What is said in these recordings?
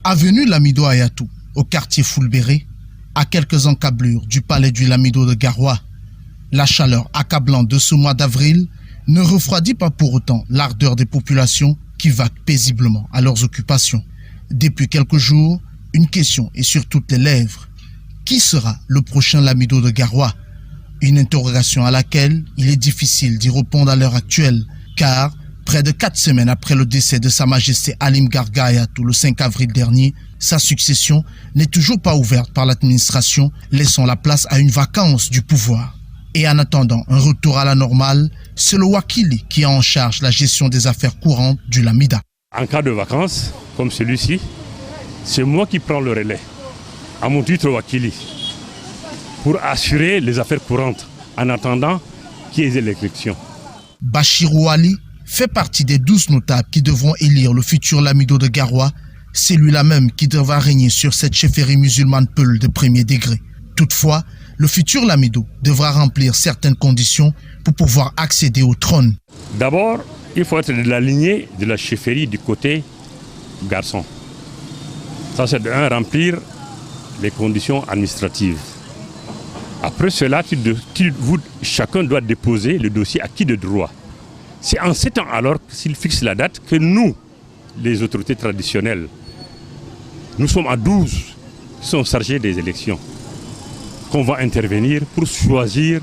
Avenue Lamido Ayatou, au quartier Foulbéré, à quelques encablures du palais du Lamido de Garoua, la chaleur accablante de ce mois d'avril ne refroidit pas pour autant l'ardeur des populations qui vaquent paisiblement à leurs occupations. Depuis quelques jours, une question est sur toutes les lèvres. Qui sera le prochain Lamido de Garoua? Une interrogation à laquelle il est difficile d'y répondre à l'heure actuelle, car près de 4 semaines après le décès de Sa Majesté Halim Garga Ayatou le 5 avril dernier, sa succession n'est toujours pas ouverte par l'administration, laissant la place à une vacance du pouvoir. Et en attendant un retour à la normale, c'est le Wakili qui a en charge la gestion des affaires courantes du Lamida. En cas de vacances, comme celui-ci, c'est moi qui prends le relais, à mon titre Wakili, pour assurer les affaires courantes, en attendant qu'il y ait l'élection. Bachirou Ali fait partie des 12 notables qui devront élire le futur Lamido de Garoua. C'est lui-là même qui devra régner sur cette chefferie musulmane Peul de premier degré. Toutefois, le futur Lamido devra remplir certaines conditions pour pouvoir accéder au trône. D'abord, il faut être de la lignée de la chefferie du côté garçon. Ça, c'est remplir les conditions administratives. Après cela, chacun doit déposer le dossier acquis de droit. C'est en ces temps alors, s'il fixe la date, que nous, les autorités traditionnelles, nous sommes à 12 qui sont chargés des élections, qu'on va intervenir pour choisir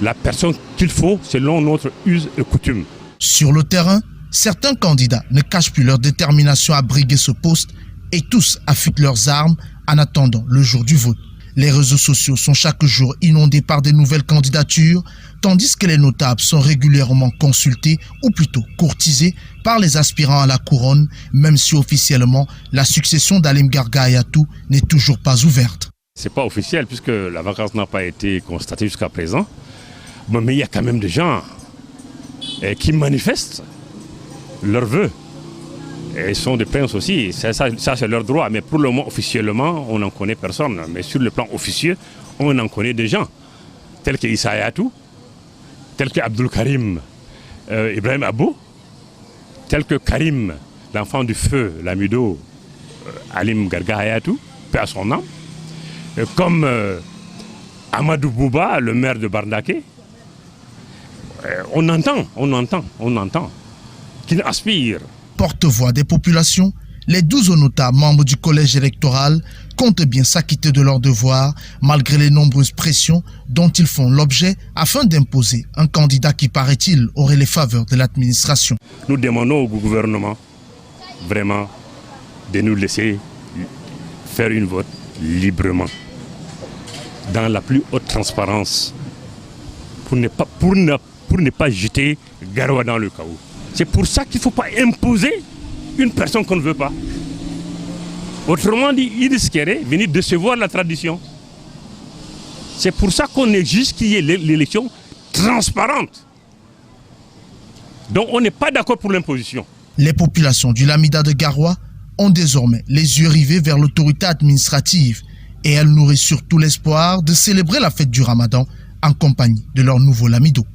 la personne qu'il faut selon notre use et coutume. Sur le terrain, certains candidats ne cachent plus leur détermination à briguer ce poste et tous affûtent leurs armes en attendant le jour du vote. Les réseaux sociaux sont chaque jour inondés par de nouvelles candidatures, tandis que les notables sont régulièrement consultés ou plutôt courtisés par les aspirants à la couronne, même si officiellement la succession d'Halim Garga Ayatou n'est toujours pas ouverte. Ce n'est pas officiel puisque la vacance n'a pas été constatée jusqu'à présent, mais il y a quand même des gens qui manifestent leurs vœux. Et ils sont des princes aussi, ça c'est leur droit, mais pour le moment officiellement on n'en connaît personne. Mais sur le plan officieux, on en connaît des gens, tels que Issa Ayatou, tels que Abdul Karim Ibrahim Abou, tels que Karim, l'enfant du feu, Lamido Halim Garga Ayatou, paix à son âme, comme Amadou Bouba, le maire de Bardaké. On entend qu'il aspire. Porte-voix des populations, les 12 notables membres du collège électoral comptent bien s'acquitter de leurs devoirs malgré les nombreuses pressions dont ils font l'objet afin d'imposer un candidat qui, paraît-il, aurait les faveurs de l'administration. Nous demandons au gouvernement vraiment de nous laisser faire une vote librement, dans la plus haute transparence, pour ne pas jeter Garoua dans le chaos. C'est pour ça qu'il ne faut pas imposer une personne qu'on ne veut pas. Autrement dit, il risquerait de venir décevoir la tradition. C'est pour ça qu'on exige qu'il y ait l'élection transparente. Donc on n'est pas d'accord pour l'imposition. Les populations du Lamida de Garoua ont désormais les yeux rivés vers l'autorité administrative et elles nourrissent surtout l'espoir de célébrer la fête du Ramadan en compagnie de leur nouveau Lamido.